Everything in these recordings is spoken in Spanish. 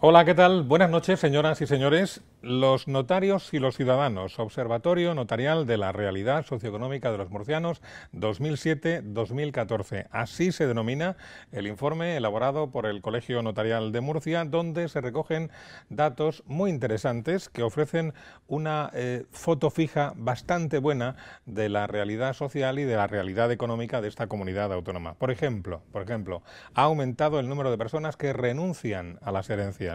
Hola, ¿qué tal? Buenas noches, señoras y señores. Los notarios y los ciudadanos, Observatorio Notarial de la Realidad Socioeconómica de los Murcianos 2007-2014. Así se denomina el informe elaborado por el Colegio Notarial de Murcia, donde se recogen datos muy interesantes que ofrecen una foto fija bastante buena de la realidad social y de la realidad económica de esta comunidad autónoma. Por ejemplo, ha aumentado el número de personas que renuncian a las herencias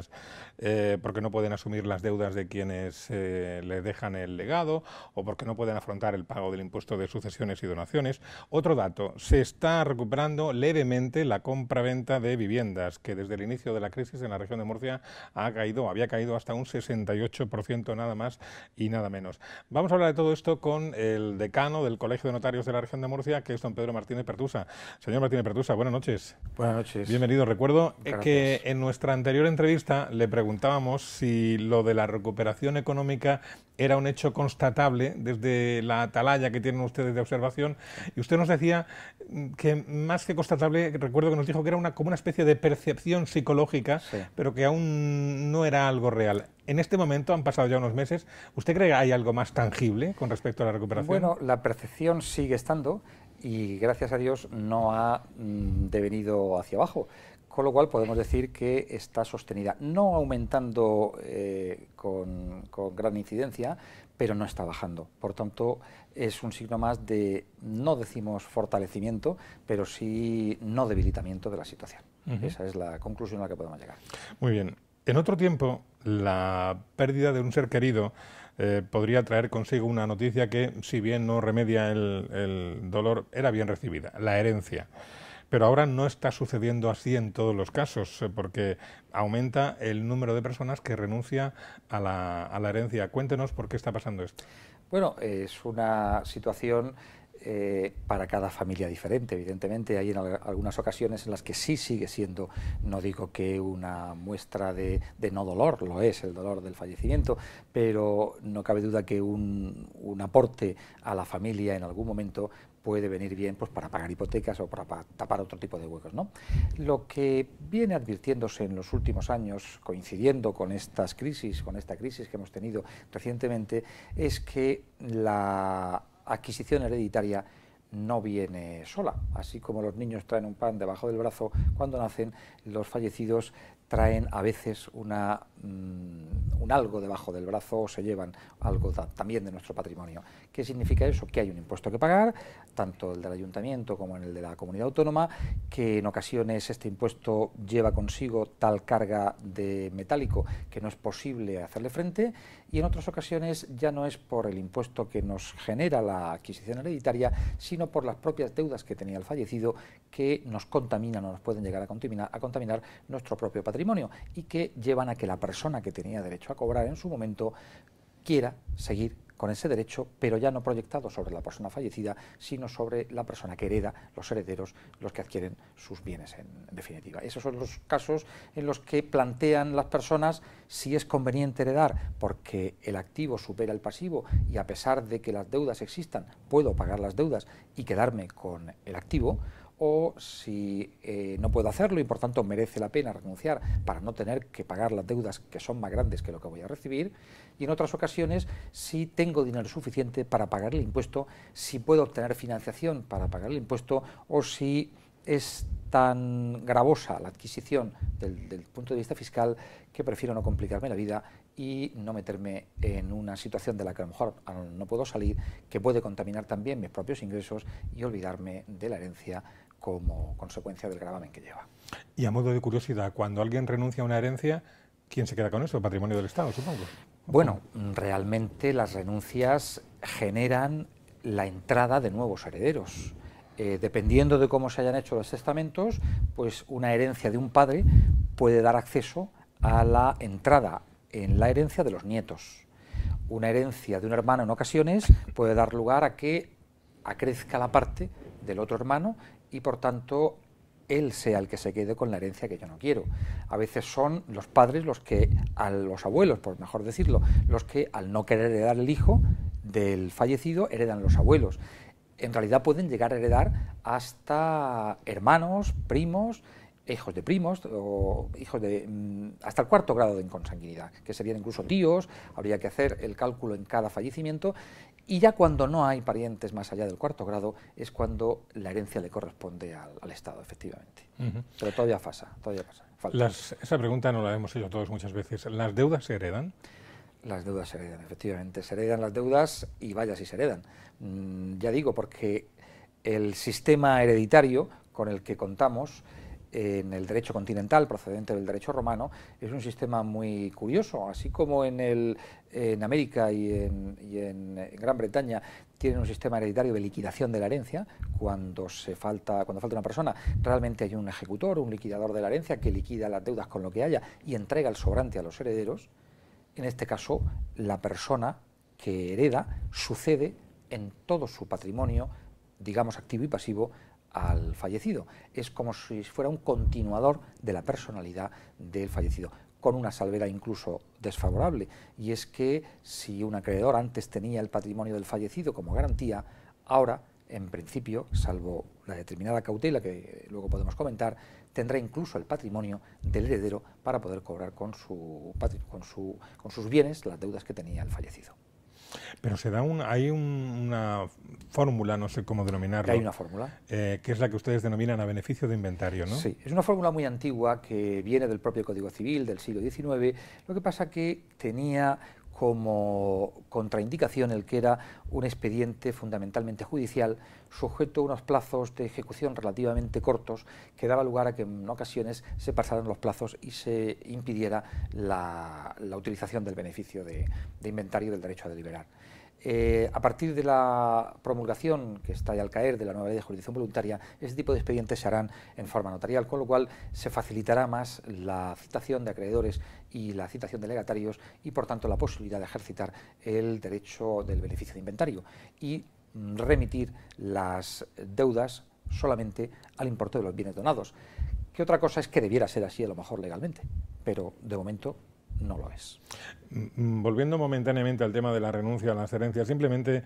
porque no pueden asumir las deudas de quienes le dejan el legado o porque no pueden afrontar el pago del impuesto de sucesiones y donaciones. Otro dato, se está recuperando levemente la compra-venta de viviendas, que desde el inicio de la crisis en la región de Murcia había caído hasta un 68% nada más y nada menos. Vamos a hablar de todo esto con el decano del Colegio de Notarios de la región de Murcia, que es don Pedro Martínez Pertusa. Señor Martínez Pertusa, buenas noches. Buenas noches. Bienvenido. Recuerdo que Gracias. en nuestra anterior entrevista le preguntábamos si lo de la recuperación económica era un hecho constatable desde la atalaya que tienen ustedes de observación, y usted nos decía que más que constatable, recuerdo que nos dijo que era como una especie de percepción psicológica, Sí. pero que aún no era algo real. En este momento, han pasado ya unos meses, ¿usted cree que hay algo más tangible con respecto a la recuperación? Bueno, la percepción sigue estando y gracias a Dios no ha devenido hacia abajo, con lo cual podemos decir que está sostenida, no aumentando con gran incidencia, pero no está bajando. Por tanto, es un signo más de, no decimos fortalecimiento, pero sí no debilitamiento de la situación. Esa es la conclusión a la que podemos llegar. Muy bien. En otro tiempo, la pérdida de un ser querido podría traer consigo una noticia que, si bien no remedia el dolor, era bien recibida, la herencia. Pero ahora no está sucediendo así en todos los casos, porque aumenta el número de personas que renuncia a la herencia. Cuéntenos por qué está pasando esto. Bueno, es una situación para cada familia diferente, evidentemente. Hay en algunas ocasiones en las que sí sigue siendo, no digo que una muestra de no dolor, lo es el dolor del fallecimiento, pero no cabe duda que un aporte a la familia en algún momento puede venir bien, pues, para pagar hipotecas o para tapar otro tipo de huecos, ¿no? Lo que viene advirtiéndose en los últimos años, coincidiendo con esta crisis que hemos tenido recientemente, es que la adquisición hereditaria no viene sola. Así como los niños traen un pan debajo del brazo cuando nacen, los fallecidos traen a veces un algo debajo del brazo, o se llevan algo también de nuestro patrimonio. ¿Qué significa eso? Que hay un impuesto que pagar, tanto el del ayuntamiento como el de la comunidad autónoma, que en ocasiones este impuesto lleva consigo tal carga de metálico que no es posible hacerle frente, y en otras ocasiones ya no es por el impuesto que nos genera la adquisición hereditaria, sino por las propias deudas que tenía el fallecido, que nos contaminan o nos pueden llegar a contaminar nuestro propio patrimonio, y que llevan a que la persona que tenía derecho a cobrar en su momento quiera seguir con ese derecho, pero ya no proyectado sobre la persona fallecida, sino sobre la persona que hereda, los herederos, los que adquieren sus bienes en definitiva. Esos son los casos en los que plantean las personas si es conveniente heredar porque el activo supera el pasivo y, a pesar de que las deudas existan, puedo pagar las deudas y quedarme con el activo, o si no puedo hacerlo y por tanto merece la pena renunciar para no tener que pagar las deudas que son más grandes que lo que voy a recibir, y en otras ocasiones si tengo dinero suficiente para pagar el impuesto, si puedo obtener financiación para pagar el impuesto, o si es tan gravosa la adquisición del punto de vista fiscal que prefiero no complicarme la vida y no meterme en una situación de la que a lo mejor no puedo salir, que puede contaminar también mis propios ingresos y olvidarme de la herencia como consecuencia del gravamen que lleva. Y a modo de curiosidad, cuando alguien renuncia a una herencia, ¿quién se queda con eso? Patrimonio del Estado, supongo. Bueno, realmente las renuncias generan la entrada de nuevos herederos. Dependiendo de cómo se hayan hecho los testamentos, pues una herencia de un padre puede dar acceso a la entrada en la herencia de los nietos. Una herencia de un hermano en ocasiones puede dar lugar a que acrezca la parte del otro hermano y, por tanto, él sea el que se quede con la herencia que yo no quiero. A veces son los padres los que, a los abuelos, por mejor decirlo, los que, al no querer heredar el hijo del fallecido, heredan los abuelos. En realidad pueden llegar a heredar hasta hermanos, primos, hijos de primos o hijos de hasta el cuarto grado de consanguinidad, que serían incluso tíos. Habría que hacer el cálculo en cada fallecimiento, y ya cuando no hay parientes más allá del cuarto grado es cuando la herencia le corresponde al Estado, efectivamente. Pero todavía falta. Esa pregunta nos la hemos hecho todos muchas veces. ¿Las deudas se heredan? Las deudas se heredan, efectivamente. Se heredan las deudas, y vaya si se heredan. Ya digo, porque el sistema hereditario con el que contamos en el derecho continental, procedente del derecho romano, es un sistema muy curioso. Así como en América y en Gran Bretaña tienen un sistema hereditario de liquidación de la herencia, cuando falta una persona, realmente hay un ejecutor, un liquidador de la herencia, que liquida las deudas con lo que haya y entrega el sobrante a los herederos. En este caso, la persona que hereda sucede en todo su patrimonio, digamos activo y pasivo, al fallecido. Es como si fuera un continuador de la personalidad del fallecido, con una salvedad incluso desfavorable, y es que si un acreedor antes tenía el patrimonio del fallecido como garantía, ahora, en principio, salvo la determinada cautela que luego podemos comentar, tendrá incluso el patrimonio del heredero para poder cobrar con sus bienes las deudas que tenía el fallecido. Pero hay una fórmula, no sé cómo denominarlo. Hay una fórmula. Que es la que ustedes denominan a beneficio de inventario, ¿no? Sí, es una fórmula muy antigua que viene del propio Código Civil del siglo XIX. Lo que pasa que tenía como contraindicación el que era un expediente fundamentalmente judicial, sujeto a unos plazos de ejecución relativamente cortos, que daba lugar a que en ocasiones se pasaran los plazos y se impidiera la utilización del beneficio de inventario del derecho a deliberar. A partir de la promulgación, que está ya al caer, de la nueva ley de jurisdicción voluntaria, ese tipo de expedientes se harán en forma notarial, con lo cual se facilitará más la citación de acreedores y la citación de legatarios, y por tanto la posibilidad de ejercitar el derecho del beneficio de inventario y remitir las deudas solamente al importe de los bienes donados. Que otra cosa es que debiera ser así a lo mejor legalmente, pero de momento no lo es. Volviendo momentáneamente al tema de la renuncia a las herencias, simplemente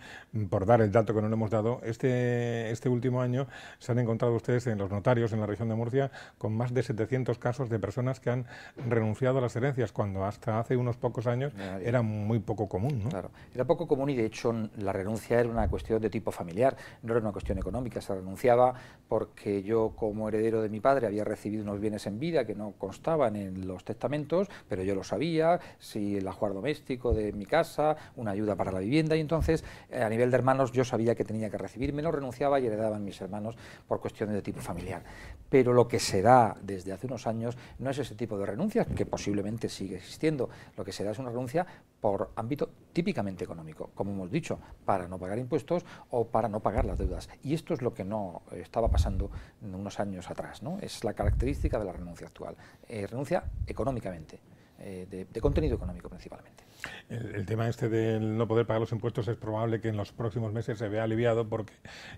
por dar el dato que no le hemos dado, este último año se han encontrado ustedes en los notarios en la región de Murcia con más de 700 casos de personas que han renunciado a las herencias, cuando hasta hace unos pocos años era muy poco común, ¿no? Claro, era poco común, y de hecho la renuncia era una cuestión de tipo familiar, no era una cuestión económica. Se renunciaba porque yo, como heredero de mi padre, había recibido unos bienes en vida que no constaban en los testamentos, pero yo lo sabía, si el ajuar doméstico de mi casa, una ayuda para la vivienda, y entonces a nivel de hermanos yo sabía que tenía que recibir, menos renunciaba y heredaban mis hermanos por cuestiones de tipo familiar. Pero lo que se da desde hace unos años no es ese tipo de renuncias, que posiblemente sigue existiendo. Lo que se da es una renuncia por ámbito típicamente económico, como hemos dicho, para no pagar impuestos o para no pagar las deudas. Y esto es lo que no estaba pasando unos años atrás, ¿no? Es la característica de la renuncia actual. Renuncia económicamente. De contenido económico principalmente. El tema este del no poder pagar los impuestos es probable que en los próximos meses se vea aliviado, porque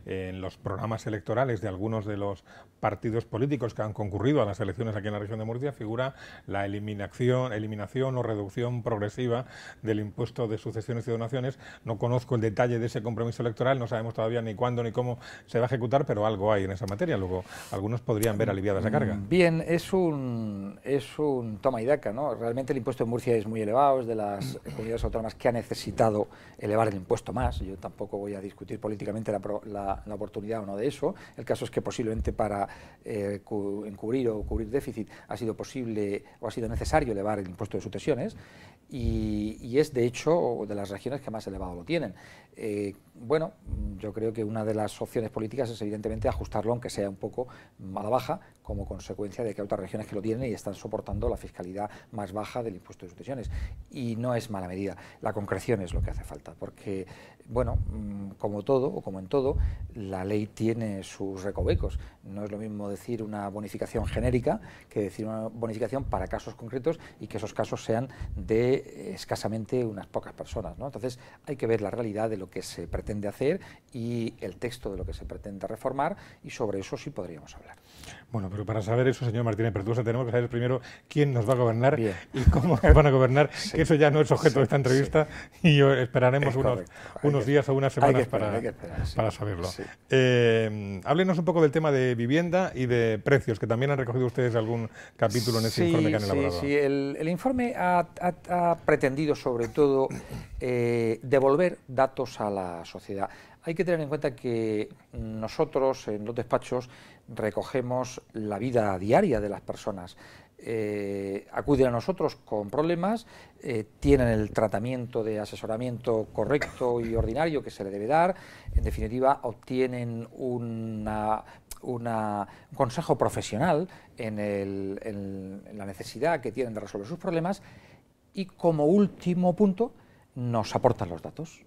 en los programas electorales de algunos de los partidos políticos que han concurrido a las elecciones aquí en la región de Murcia figura la eliminación o reducción progresiva del impuesto de sucesiones y donaciones. No conozco el detalle de ese compromiso electoral, no sabemos todavía ni cuándo ni cómo se va a ejecutar, pero algo hay en esa materia. Luego algunos podrían ver aliviada esa carga. Bien, es un toma y daca, ¿no? Realmente el impuesto en Murcia es muy elevado, es de las comunidades autónomas que ha necesitado elevar el impuesto más. Yo tampoco voy a discutir políticamente la oportunidad o no de eso. El caso es que posiblemente para encubrir o cubrir déficit ha sido posible o ha sido necesario elevar el impuesto de sucesiones, y es de hecho de las regiones que más elevado lo tienen. Bueno, yo creo que una de las opciones políticas es evidentemente ajustarlo, aunque sea un poco a la baja, como consecuencia de que hay otras regiones que lo tienen y están soportando la fiscalidad más baja del impuesto de sucesiones. Y no es mala medida. La concreción es lo que hace falta, porque, bueno, como todo o como en todo, la ley tiene sus recovecos. No es lo mismo decir una bonificación genérica que decir una bonificación para casos concretos, y que esos casos sean de escasamente unas pocas personas, ¿no? Entonces hay que ver la realidad de lo que se pretende hacer y el texto de lo que se pretende reformar, y sobre eso sí podríamos hablar. Bueno, pero para saber eso, señor Martínez Pertusa, tenemos que saber primero quién nos va a gobernar Bien. y cómo nos van a gobernar, Sí. que eso ya no es objeto de esta entrevista y esperaremos Es correcto. unos días o unas Hay semanas que esperar, sí. para saberlo. Sí. Háblenos un poco del tema de vivienda y de precios, que también han recogido ustedes algún capítulo en ese informe que han elaborado. Sí, el informe ha pretendido sobre todo devolver datos a la sociedad. Hay que tener en cuenta que nosotros en los despachos recogemos la vida diaria de las personas. Acuden a nosotros con problemas, tienen el tratamiento de asesoramiento correcto y ordinario que se le debe dar, en definitiva obtienen un consejo profesional en la necesidad que tienen de resolver sus problemas y como último punto nos aportan los datos.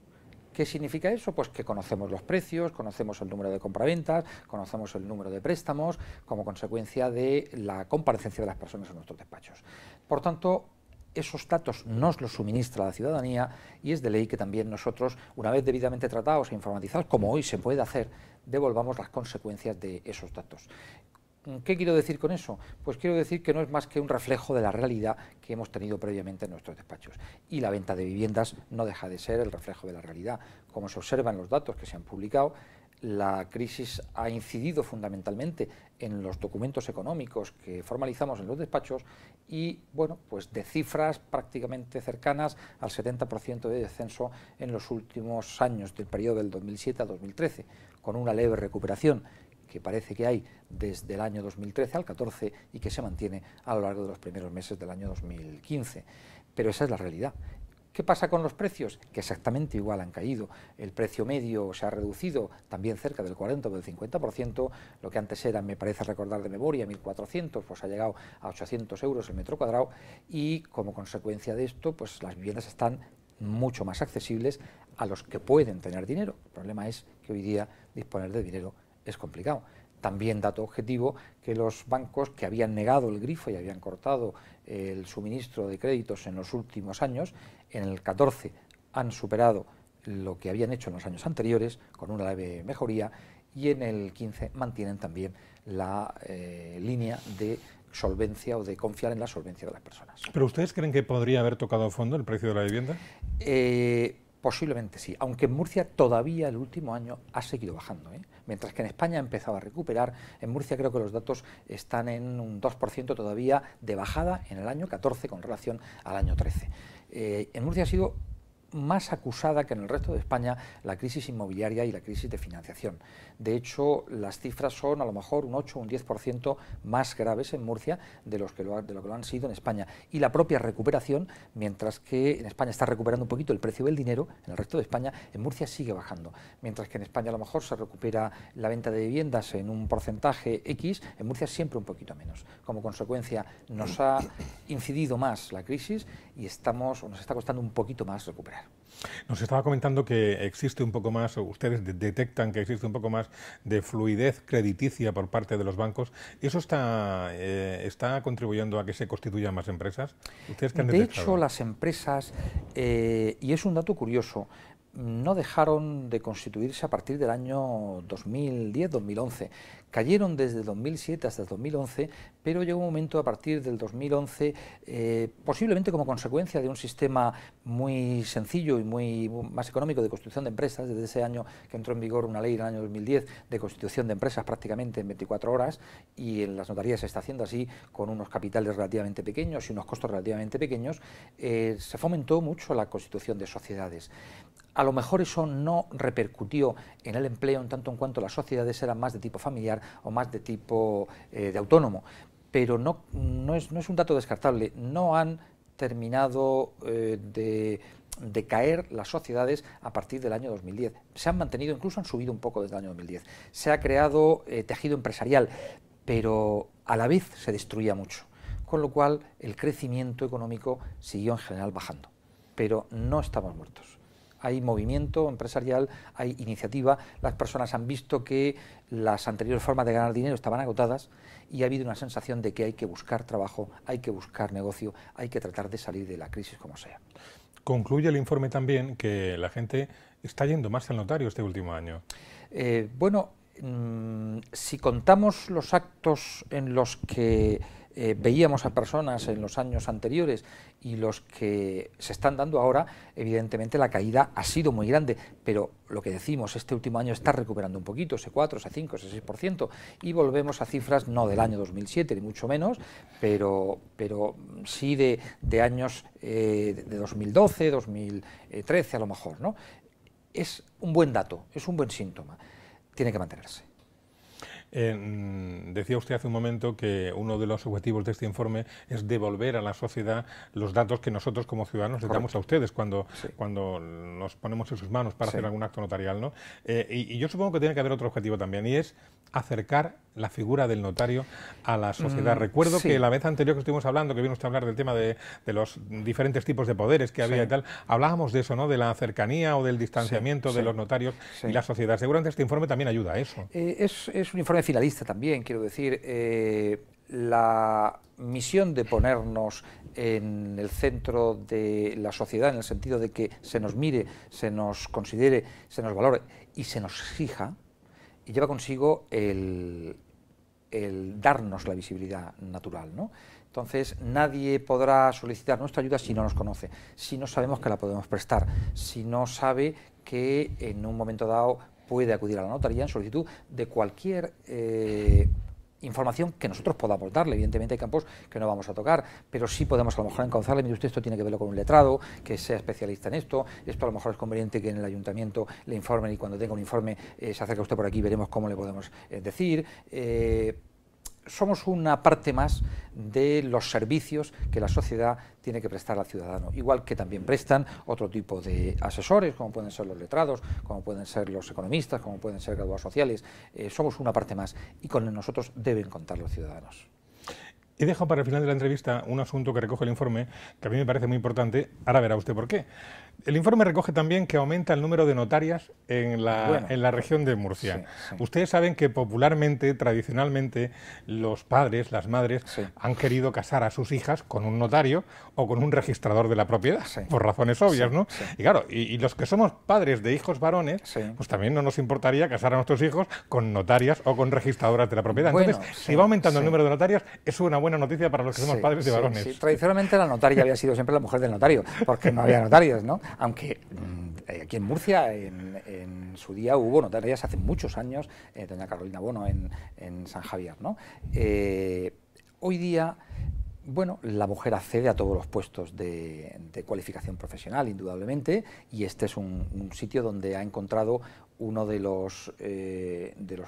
¿Qué significa eso? Pues que conocemos los precios, conocemos el número de compraventas, conocemos el número de préstamos, como consecuencia de la comparecencia de las personas en nuestros despachos. Por tanto, esos datos nos los suministra la ciudadanía y es de ley que también nosotros, una vez debidamente tratados e informatizados, como hoy se puede hacer, devolvamos las consecuencias de esos datos. ¿Qué quiero decir con eso? Pues quiero decir que no es más que un reflejo de la realidad que hemos tenido previamente en nuestros despachos. Y la venta de viviendas no deja de ser el reflejo de la realidad. Como se observa en los datos que se han publicado, la crisis ha incidido fundamentalmente en los documentos económicos que formalizamos en los despachos y, bueno, pues de cifras prácticamente cercanas al 70% de descenso en los últimos años del periodo del 2007 a 2013, con una leve recuperación que parece que hay desde el año 2013 al 14 y que se mantiene a lo largo de los primeros meses del año 2015. Pero esa es la realidad. ¿Qué pasa con los precios? Que exactamente igual han caído. El precio medio se ha reducido también cerca del 40 o del 50%, lo que antes era, me parece recordar de memoria, 1.400, pues ha llegado a 800 euros el metro cuadrado y como consecuencia de esto, pues las viviendas están mucho más accesibles a los que pueden tener dinero. El problema es que hoy día disponer de dinero es complicado. También dato objetivo que los bancos que habían negado el grifo y habían cortado el suministro de créditos en los últimos años, en el 14 han superado lo que habían hecho en los años anteriores con una leve mejoría y en el 15 mantienen también la línea de solvencia o de confiar en la solvencia de las personas. ¿Pero ustedes creen que podría haber tocado a fondo el precio de la vivienda? Posiblemente sí, aunque en Murcia todavía el último año ha seguido bajando, mientras que en España ha empezado a recuperar. En Murcia creo que los datos están en un 2% todavía de bajada en el año 14 con relación al año 13. En Murcia ha sido más acusada que en el resto de España la crisis inmobiliaria y la crisis de financiación. De hecho, las cifras son a lo mejor un 8 o un 10% más graves en Murcia de lo que lo han sido en España. Y la propia recuperación, mientras que en España está recuperando un poquito el precio del dinero, en el resto de España, en Murcia sigue bajando. Mientras que en España a lo mejor se recupera la venta de viviendas en un porcentaje X, en Murcia siempre un poquito menos. Como consecuencia, nos ha incidido más la crisis y nos está costando un poquito más recuperar. Nos estaba comentando que existe un poco más, o ustedes detectan que existe un poco más de fluidez crediticia por parte de los bancos. ¿Eso está contribuyendo a que se constituyan más empresas? ¿Ustedes qué han detectado? De hecho, las empresas, y es un dato curioso, no dejaron de constituirse a partir del año 2010-2011. Cayeron desde 2007 hasta el 2011, pero llegó un momento a partir del 2011, posiblemente como consecuencia de un sistema muy sencillo y más económico de construcción de empresas, desde ese año que entró en vigor una ley en el año 2010 de constitución de empresas prácticamente en 24 horas, y en las notarías se está haciendo así con unos capitales relativamente pequeños y unos costos relativamente pequeños, se fomentó mucho la constitución de sociedades. A lo mejor eso no repercutió en el empleo en tanto en cuanto las sociedades eran más de tipo familiar o más de tipo de autónomo, pero no es un dato descartable. No han terminado de caer las sociedades a partir del año 2010. Se han mantenido, incluso han subido un poco desde el año 2010. Se ha creado tejido empresarial, pero a la vez se destruía mucho, con lo cual el crecimiento económico siguió en general bajando, pero no estamos muertos. Hay movimiento empresarial, hay iniciativa, las personas han visto que las anteriores formas de ganar dinero estaban agotadas y ha habido una sensación de que hay que buscar trabajo, hay que buscar negocio, hay que tratar de salir de la crisis como sea. Concluye el informe también que la gente está yendo más al notario este último año. Bueno, Si contamos los actos en los que veíamos a personas en los años anteriores y los que se están dando ahora, evidentemente la caída ha sido muy grande, pero lo que decimos, este último año está recuperando un poquito, ese 4, ese 5, ese 6%, y volvemos a cifras no del año 2007, ni mucho menos, pero sí de años de 2012, 2013 a lo mejor, ¿no? Es un buen dato, es un buen síntoma, tiene que mantenerse. Decía usted hace un momento que uno de los objetivos de este informe es devolver a la sociedad los datos que nosotros como ciudadanos les damos a ustedes cuando nos ponemos en sus manos para hacer algún acto notarial, ¿no? Y yo supongo que tiene que haber otro objetivo también, y es acercar la figura del notario a la sociedad. Recuerdo que la vez anterior que estuvimos hablando, que vino usted a hablar del tema de los diferentes tipos de poderes que había y tal, hablábamos de eso, ¿no? De la cercanía o del distanciamiento de los notarios y la sociedad. Seguramente este informe también ayuda a eso. Es un informe finalista también, quiero decir. La misión de ponernos en el centro de la sociedad, en el sentido de que se nos mire, se nos considere, se nos valore y se nos exija, y lleva consigo el darnos la visibilidad natural, ¿no? Entonces, nadie podrá solicitar nuestra ayuda si no nos conoce, si no sabemos que la podemos prestar, si no sabe que en un momento dado puede acudir a la notaría en solicitud de cualquier información que nosotros podamos darle. Evidentemente hay campos que no vamos a tocar, pero sí podemos a lo mejor encauzarle. Mire usted, esto tiene que verlo con un letrado, que sea especialista en esto a lo mejor es conveniente que en el ayuntamiento le informen, y cuando tenga un informe se acerca usted por aquí, veremos cómo le podemos decir. Somos una parte más de los servicios que la sociedad tiene que prestar al ciudadano, igual que también prestan otro tipo de asesores, como pueden ser los letrados, como pueden ser los economistas, como pueden ser graduados sociales. Somos una parte más y con nosotros deben contar los ciudadanos. He dejado para el final de la entrevista un asunto que recoge el informe, que a mí me parece muy importante. Ahora verá usted por qué. El informe recoge también que aumenta el número de notarias en la región de Murcia. Ustedes saben que popularmente, tradicionalmente, los padres, las madres, han querido casar a sus hijas con un notario o con un registrador de la propiedad, por razones obvias, ¿no? Y claro, y los que somos padres de hijos varones, pues también no nos importaría casar a nuestros hijos con notarias o con registradoras de la propiedad. Entonces, si va aumentando el número de notarias, es una buena noticia para los que somos padres de varones. Tradicionalmente la notaria había sido siempre la mujer del notario, porque no había notarios, ¿no? Aunque aquí en Murcia en su día hubo notarias hace muchos años, doña Carolina Bono en San Javier, ¿no? Hoy día, bueno, la mujer accede a todos los puestos de cualificación profesional, indudablemente, y este es un sitio donde ha encontrado uno de los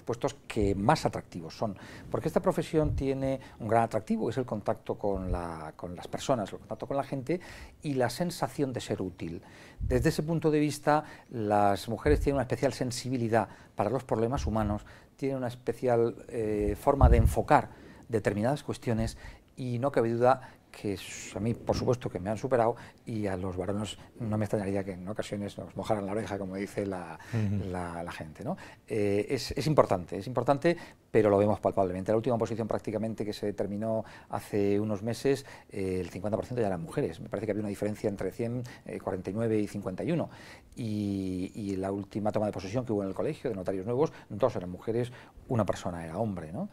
puestos que más atractivos son, porque esta profesión tiene un gran atractivo, que es el contacto con las personas, el contacto con la gente y la sensación de ser útil. Desde ese punto de vista, las mujeres tienen una especial sensibilidad para los problemas humanos, tienen una especial forma de enfocar determinadas cuestiones, y no cabe duda que a mí, por supuesto, que me han superado, y a los varones no me extrañaría que en ocasiones nos mojaran la oreja, como dice la gente, ¿no? Es importante, pero lo vemos palpablemente. La última posición prácticamente que se determinó hace unos meses, el 50% ya eran mujeres. Me parece que había una diferencia entre 49 y 51. Y la última toma de posesión que hubo en el colegio de notarios nuevos, 2 eran mujeres, 1 persona era hombre, ¿no?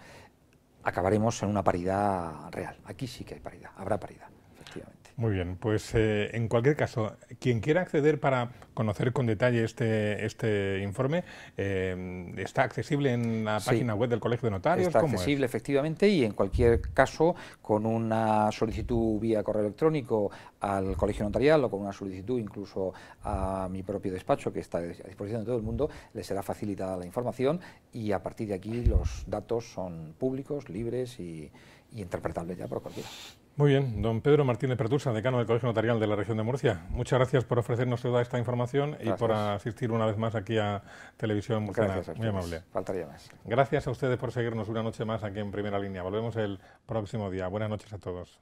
Acabaremos en una paridad real. Aquí sí que hay paridad, habrá paridad, efectivamente. Muy bien, pues en cualquier caso, quien quiera acceder para conocer con detalle este informe, ¿está accesible en la página web del Colegio de Notarios? Está accesible, efectivamente, y en cualquier caso, con una solicitud vía correo electrónico al Colegio Notarial o con una solicitud incluso a mi propio despacho, que está a disposición de todo el mundo, les será facilitada la información, y a partir de aquí los datos son públicos, libres y interpretables ya por cualquiera. Muy bien, don Pedro Martínez Pertusa, decano del Colegio Notarial de la región de Murcia. Muchas gracias por ofrecernos toda esta información y por asistir una vez más aquí a Televisión Murciana. Gracias, muy amable. Faltaría más. Gracias a ustedes por seguirnos una noche más aquí en Primera Línea. Volvemos el próximo día. Buenas noches a todos.